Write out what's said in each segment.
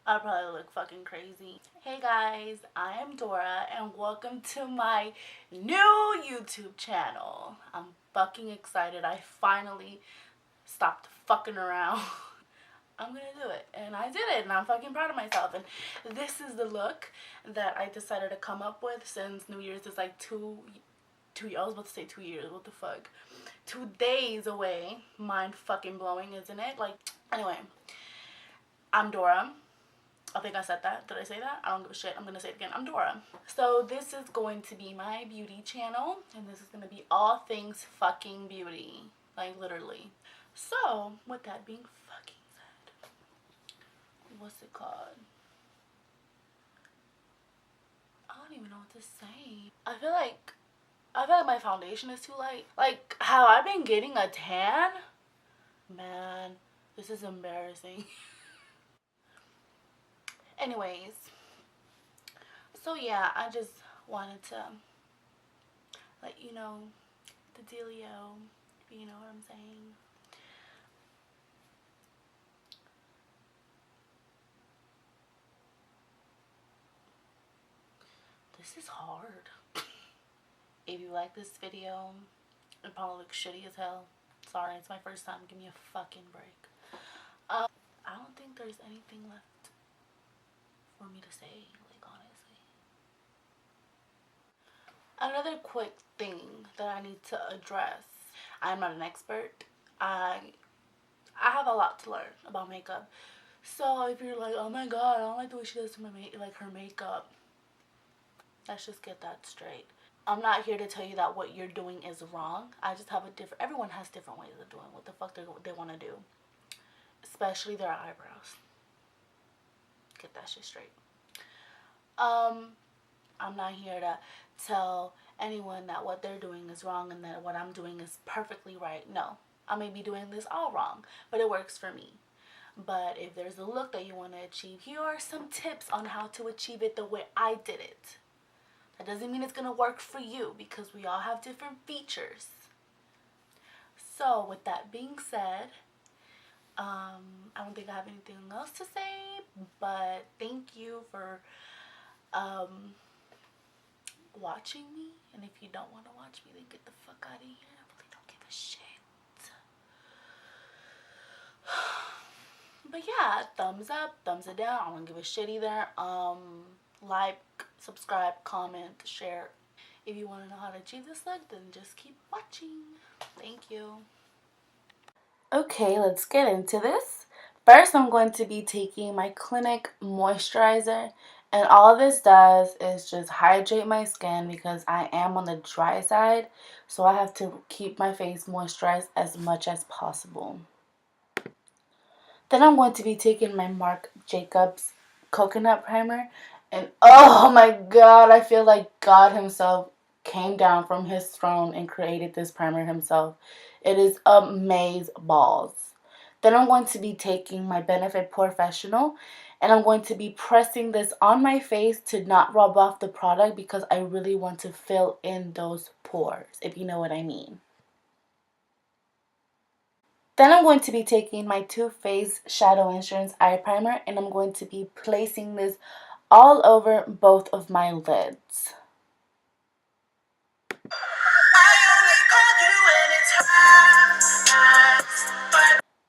I probably look fucking crazy. Hey guys, I am Dora and welcome to my new YouTube channel. I'm fucking excited. I finally stopped fucking around. I'm gonna do it, and I did it, and I'm fucking proud of myself. And this is the look that I decided to come up with since New Year's is like I was about to say 2 years, what the fuck, 2 days away. Mind fucking blowing, isn't it? Like, anyway, I'm Dora. I think I said that. Did I say that? I don't give a shit. I'm gonna say it again. I'm Dora. So this is going to be my beauty channel, and this is gonna be all things fucking beauty, like literally. So with that being fucking said, what's it called? I don't even know what to say. I feel like my foundation is too light. Like how I've been getting a tan, man, this is embarrassing. Anyways, so yeah, I just wanted to let you know the dealio, if you know what I'm saying. This is hard. If you like this video, it probably looks shitty as hell. Sorry, it's my first time. Give me a fucking break. I don't think there's anything left for me to say, like, honestly. Another quick thing that I need to address. I'm not an expert. I have a lot to learn about makeup. So if you're like, oh my god, I don't like the way she does her makeup, let's just get that straight. I'm not here to tell you that what you're doing is wrong. I just have everyone has different ways of doing what the fuck they want to do. Especially their eyebrows. Get that shit straight. I'm not here to tell anyone that what they're doing is wrong and that what I'm doing is perfectly right. No. I may be doing this all wrong, but it works for me. But if there's a look that you want to achieve, here are some tips on how to achieve it the way I did it. That doesn't mean it's going to work for you because we all have different features. So with that being said, I don't think I have anything else to say, but thank you for watching me. And if you don't want to watch me, then get the fuck out of here. I really don't give a shit. But yeah, thumbs up, thumbs it down. I don't give a shit either. Like, subscribe, comment, share. If you want to know how to achieve this look, then just keep watching. Thank you. Okay, let's get into this. First, I'm going to be taking my Clinique moisturizer, and all this does is just hydrate my skin because I am on the dry side, so I have to keep my face moisturized as much as possible. Then I'm going to be taking my Marc Jacobs coconut primer, and oh my god, I feel like God himself came down from his throne and created this primer himself. It is amaze balls. Then I'm going to be taking my Benefit Porefessional, and I'm going to be pressing this on my face to not rub off the product because I really want to fill in those pores, if you know what I mean. Then I'm going to be taking my Too Faced Shadow Insurance Eye Primer, and I'm going to be placing this all over both of my lids.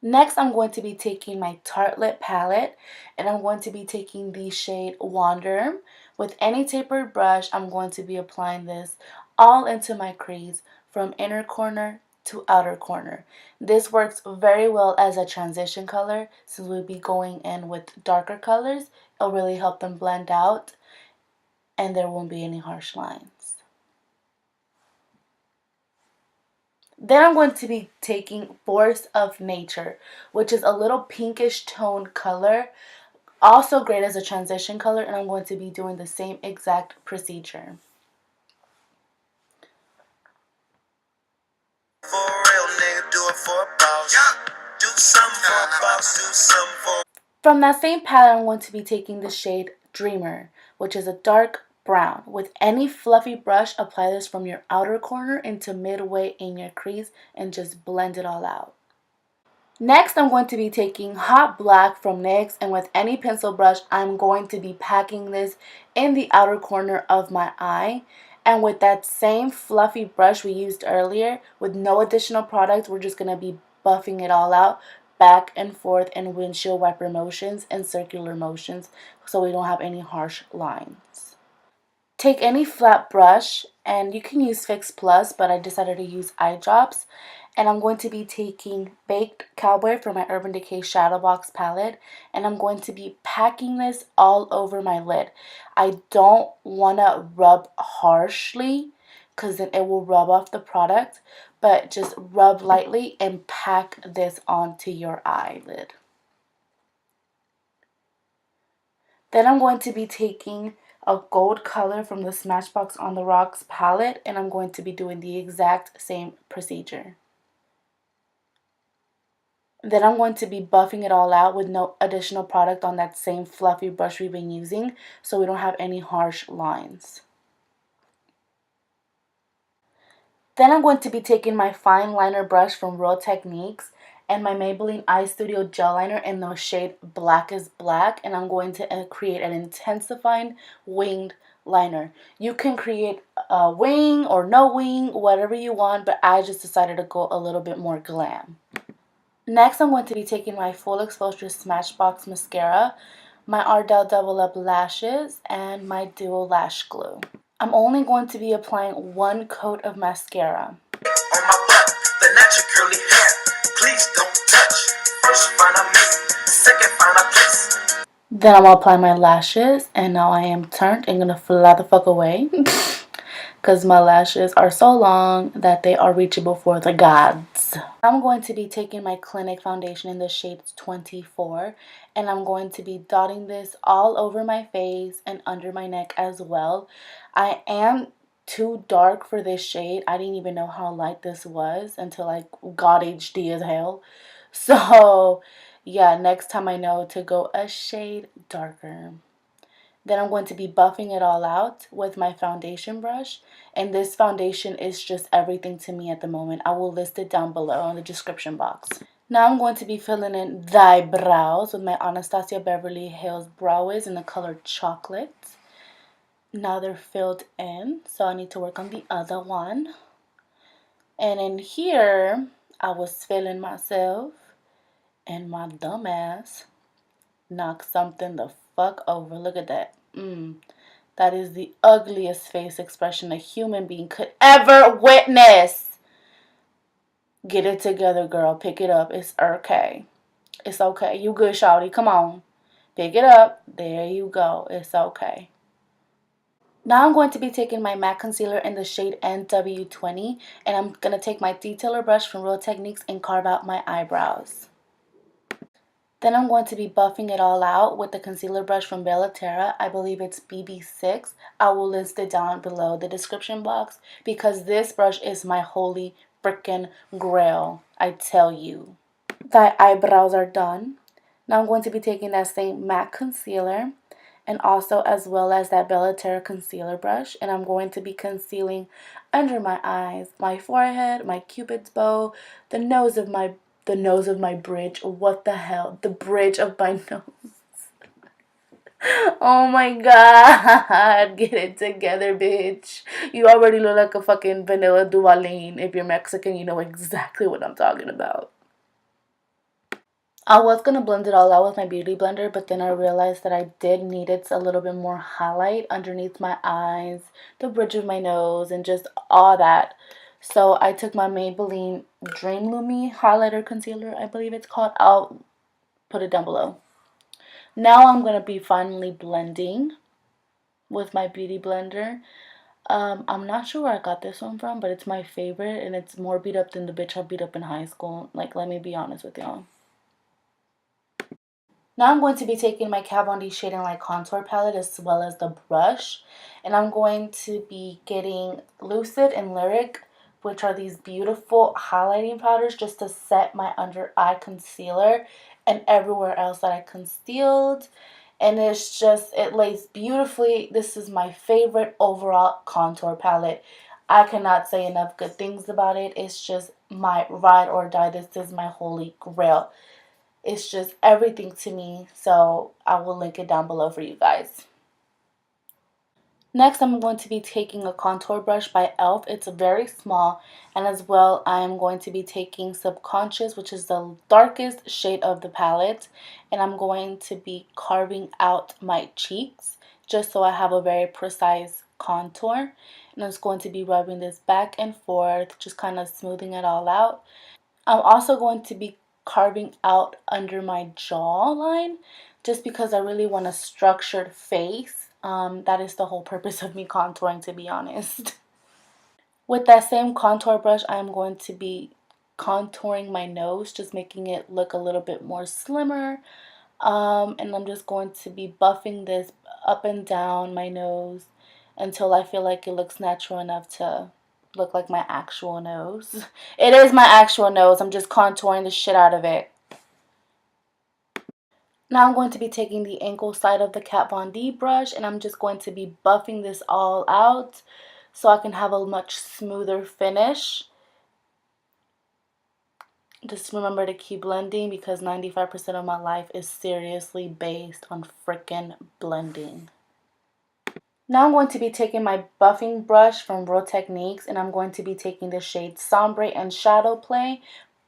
Next, I'm going to be taking my Tartelette palette, and I'm going to be taking the shade Wander. With any tapered brush, I'm going to be applying this all into my crease from inner corner to outer corner. This works very well as a transition color since we'll be going in with darker colors. It'll really help them blend out and there won't be any harsh lines. Then I'm going to be taking Force of Nature, which is a little pinkish tone color, also great as a transition color, and I'm going to be doing the same exact procedure. From that same palette, I'm going to be taking the shade Dreamer, which is a dark brown. With any fluffy brush, apply this from your outer corner into midway in your crease and just blend it all out. Next, I'm going to be taking Hot Black from NYX, and with any pencil brush, I'm going to be packing this in the outer corner of my eye. And with that same fluffy brush we used earlier, with no additional product, we're just going to be buffing it all out back and forth in windshield wiper motions and circular motions so we don't have any harsh lines. Take any flat brush, and you can use Fix Plus, but I decided to use eye drops. And I'm going to be taking Baked Cowboy from my Urban Decay Shadow Box palette, and I'm going to be packing this all over my lid. I don't want to rub harshly because then it will rub off the product, but just rub lightly and pack this onto your eyelid. Then I'm going to be taking a gold color from the Smashbox On The Rocks palette, and I'm going to be doing the exact same procedure. Then I'm going to be buffing it all out with no additional product on that same fluffy brush we've been using so we don't have any harsh lines. Then I'm going to be taking my fine liner brush from Real Techniques and my Maybelline Eyestudio gel liner in the shade Blackest Black, and I'm going to create an intensifying winged liner. You can create a wing or no wing, whatever you want, but I just decided to go a little bit more glam. Next, I'm going to be taking my Full Exposure Smashbox Mascara, my Ardell Double Up Lashes, and my Duo Lash Glue. I'm only going to be applying one coat of mascara. On my butt, the natural curly hair. Please don't touch. First find a mate, second find a place. Then I'm gonna apply my lashes, and now I am turned and gonna fly the fuck away. Because my lashes are so long that they are reachable for the gods. I'm going to be taking my Clinique foundation in the shade 24, and I'm going to be dotting this all over my face and under my neck as well. I am too dark for this shade. I didn't even know how light this was until I got HD as hell. So yeah, next time I know to go a shade darker. Then I'm going to be buffing it all out with my foundation brush. And this foundation is just everything to me at the moment. I will list it down below in the description box. Now I'm going to be filling in the eyebrows with my Anastasia Beverly Hills Brow Wiz in the color Chocolate. Now they're filled in, so I need to work on the other one. And in here, I was feeling myself, and my dumb ass knocked something the fuck over. Look at that. That is the ugliest face expression a human being could ever witness. Get it together, girl. Pick it up. It's okay. It's okay. You good, shawty. Come on. Pick it up. There you go. It's okay. Now I'm going to be taking my MAC concealer in the shade NW20, and I'm going to take my detailer brush from Real Techniques and carve out my eyebrows. Then I'm going to be buffing it all out with the concealer brush from Bella Terra. I believe it's BB6. I will list it down below the description box because this brush is my holy freaking grail, I tell you. The eyebrows are done. Now I'm going to be taking that same MAC concealer and also as well as that Bella Terra concealer brush, and I'm going to be concealing under my eyes, my forehead, my cupid's bow, the nose of my bridge. What the hell? The bridge of my nose. Oh my god. Get it together, bitch. You already look like a fucking vanilla Duvalin. If you're Mexican, you know exactly what I'm talking about. I was going to blend it all out with my beauty blender, but then I realized that I did need it a little bit more highlight underneath my eyes, the bridge of my nose, and just all that. So I took my Maybelline Dreamlumi highlighter concealer, I believe it's called. I'll put it down below. Now I'm going to be finally blending with my beauty blender. I'm not sure where I got this one from, but it's my favorite, and it's more beat up than the bitch I beat up in high school. Like, let me be honest with y'all. Now I'm going to be taking my Kat Von D Shade and Light Contour Palette as well as the brush. And I'm going to be getting Lucid and Lyric, which are these beautiful highlighting powders just to set my under eye concealer and everywhere else that I concealed. And it's just, it lays beautifully. This is my favorite overall contour palette. I cannot say enough good things about it. It's just my ride or die. This is my holy grail. It's just everything to me. So I will link it down below for you guys. Next, I'm going to be taking a contour brush by e.l.f. It's very small, and as well, I'm going to be taking Subconscious, which is the darkest shade of the palette, and I'm going to be carving out my cheeks just so I have a very precise contour. And I'm just going to be rubbing this back and forth, just kind of smoothing it all out. I'm also going to be carving out under my jawline just because I really want a structured face. That is the whole purpose of me contouring, to be honest. With that same contour brush, I'm going to be contouring my nose, just making it look a little bit more slimmer. And I'm just going to be buffing this up and down my nose until I feel like it looks natural enough to look like my actual nose. It is my actual nose. I'm just contouring the shit out of it. Now I'm going to be taking the ankle side of the Kat Von D brush, and I'm just going to be buffing this all out so I can have a much smoother finish. Just remember to keep blending because 95% of my life is seriously based on freaking blending. Now I'm going to be taking my buffing brush from Real Techniques, and I'm going to be taking the shade Sombre and Shadow Play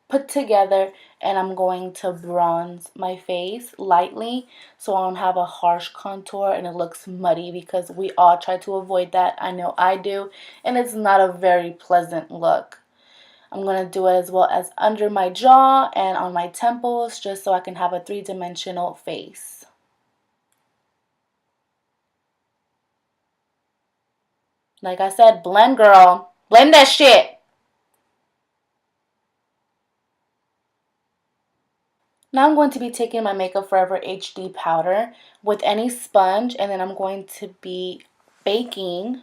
put together, and I'm going to bronze my face lightly so I don't have a harsh contour and it looks muddy, because we all try to avoid that. I know I do, and it's not a very pleasant look. I'm going to do it as well as under my jaw and on my temples just so I can have a three-dimensional face. Like I said, blend, girl. Blend that shit. Now I'm going to be taking my Makeup Forever HD powder with any sponge, and then I'm going to be baking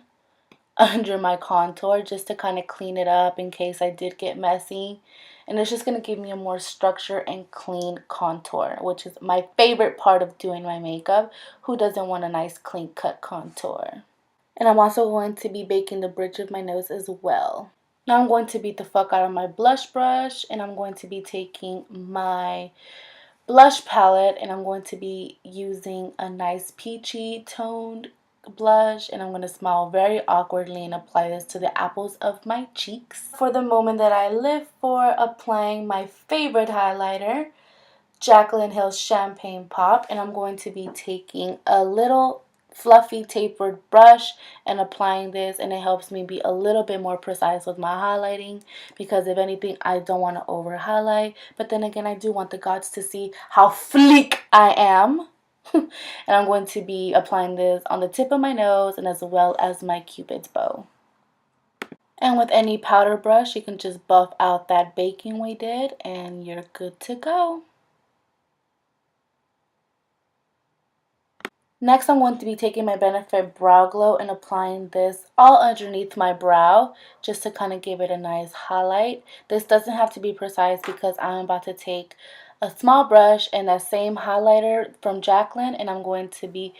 under my contour just to kind of clean it up in case I did get messy. And it's just going to give me a more structured and clean contour, which is my favorite part of doing my makeup. Who doesn't want a nice clean cut contour? And I'm also going to be baking the bridge of my nose as well. Now I'm going to beat the fuck out of my blush brush, and I'm going to be taking my blush palette, and I'm going to be using a nice peachy toned blush, and I'm going to smile very awkwardly and apply this to the apples of my cheeks. For the moment that I live for, applying my favorite highlighter, Jaclyn Hill's Champagne Pop, and I'm going to be taking a little fluffy tapered brush and applying this, and it helps me be a little bit more precise with my highlighting, because if anything, I don't want to over highlight, but then again, I do want the gods to see how fleek I am. And I'm going to be applying this on the tip of my nose and as well as my cupid's bow. And with any powder brush, you can just buff out that baking we did and you're good to go. Next, I'm going to be taking my Benefit Brow Glow and applying this all underneath my brow just to kind of give it a nice highlight. This doesn't have to be precise because I'm about to take a small brush and that same highlighter from Jaclyn, and I'm going to be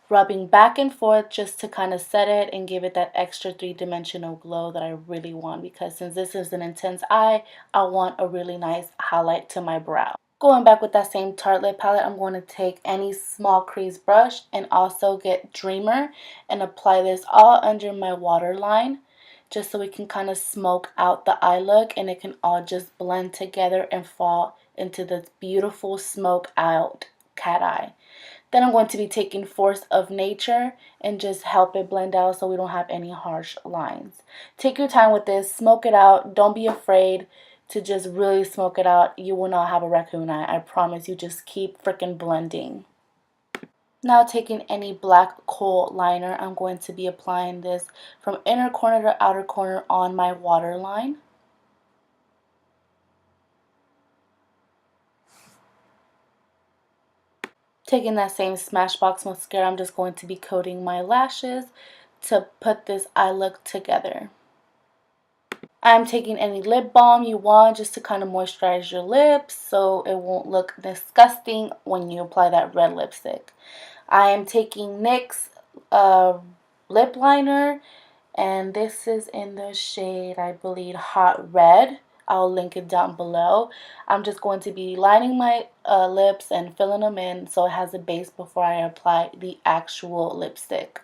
rubbing back and forth just to kind of set it and give it that extra three-dimensional glow that I really want, because since this is an intense eye, I want a really nice highlight to my brow. Going back with that same Tarte lip palette, I'm going to take any small crease brush and also get Dreamer and apply this all under my waterline just so we can kind of smoke out the eye look and it can all just blend together and fall into this beautiful smoke out cat eye. Then I'm going to be taking Force of Nature and just help it blend out so we don't have any harsh lines. Take your time with this, smoke it out, don't be afraid to just really smoke it out. You will not have a raccoon eye, I promise you. Just keep freaking blending. Now taking any black kohl liner, I'm going to be applying this from inner corner to outer corner on my waterline. Taking that same Smashbox mascara, I'm just going to be coating my lashes to put this eye look together. I'm taking any lip balm you want just to kind of moisturize your lips so it won't look disgusting when you apply that red lipstick. I am taking NYX Lip Liner And this is in the shade, I believe, Hot Red. I'll link it down below. I'm just going to be lining my lips and filling them in so it has a base before I apply the actual lipstick.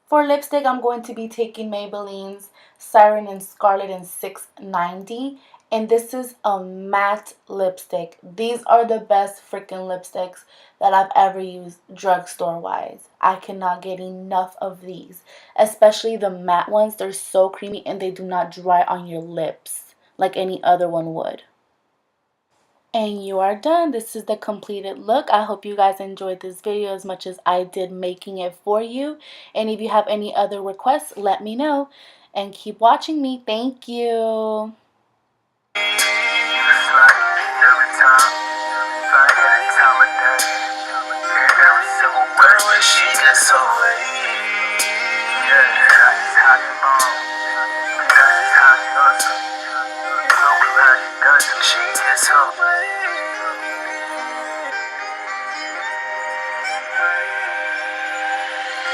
For lipstick, I'm going to be taking Maybelline's Siren and Scarlet in 690. And this is a matte lipstick. These are the best freaking lipsticks that I've ever used drugstore wise. I cannot get enough of these. Especially the matte ones. They're so creamy and they do not dry on your lips like any other one would. And you are done. This is the completed look. I hope you guys enjoyed this video as much as I did making it for you. And if you have any other requests, let me know. And keep watching me. Thank you. She gets up.